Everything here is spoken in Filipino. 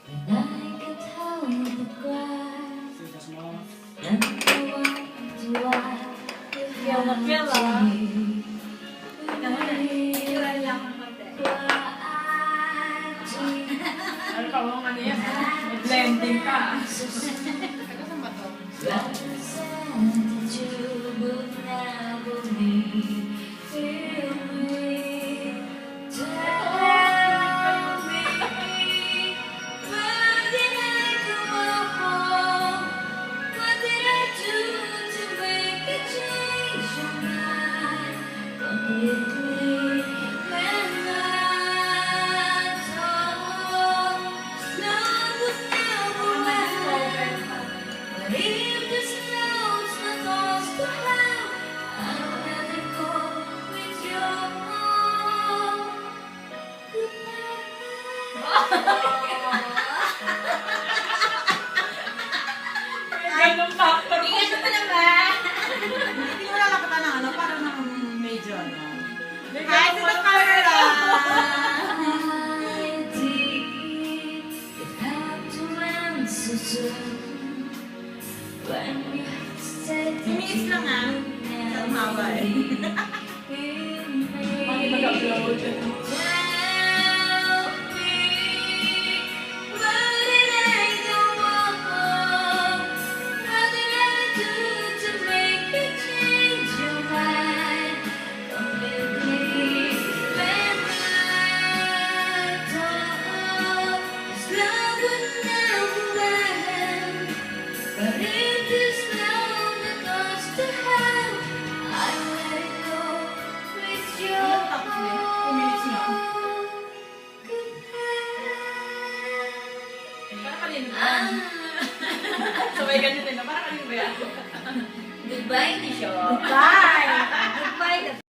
when I can't help but cry. And I wonder why you Feel na feel, have ah. to leave. Ilan lang ng konti. Ano pa mo ano yan? May blending ka. Nagkasan ba to? If this love's not lost to have, I'd rather go with your Ganun factor. Tingnan mo pa naman. Hindi mo lalapatan ng ano, para ng medyo ano. Hi, Hi, si Tita Carla! Carla! You have to answer soon. When you said 2 minutes lang ah. Sa umaba eh. Bakit mag-upload? Tell me, what did I do wrong? What did I do to make you change your mind completely? When I thought this love would never end, but if this love that was to have, I let it go with your Parang kanino ba yan? Sabay ganyan din, no? Parang kanino ba yan? Goodbye na siya. Bye!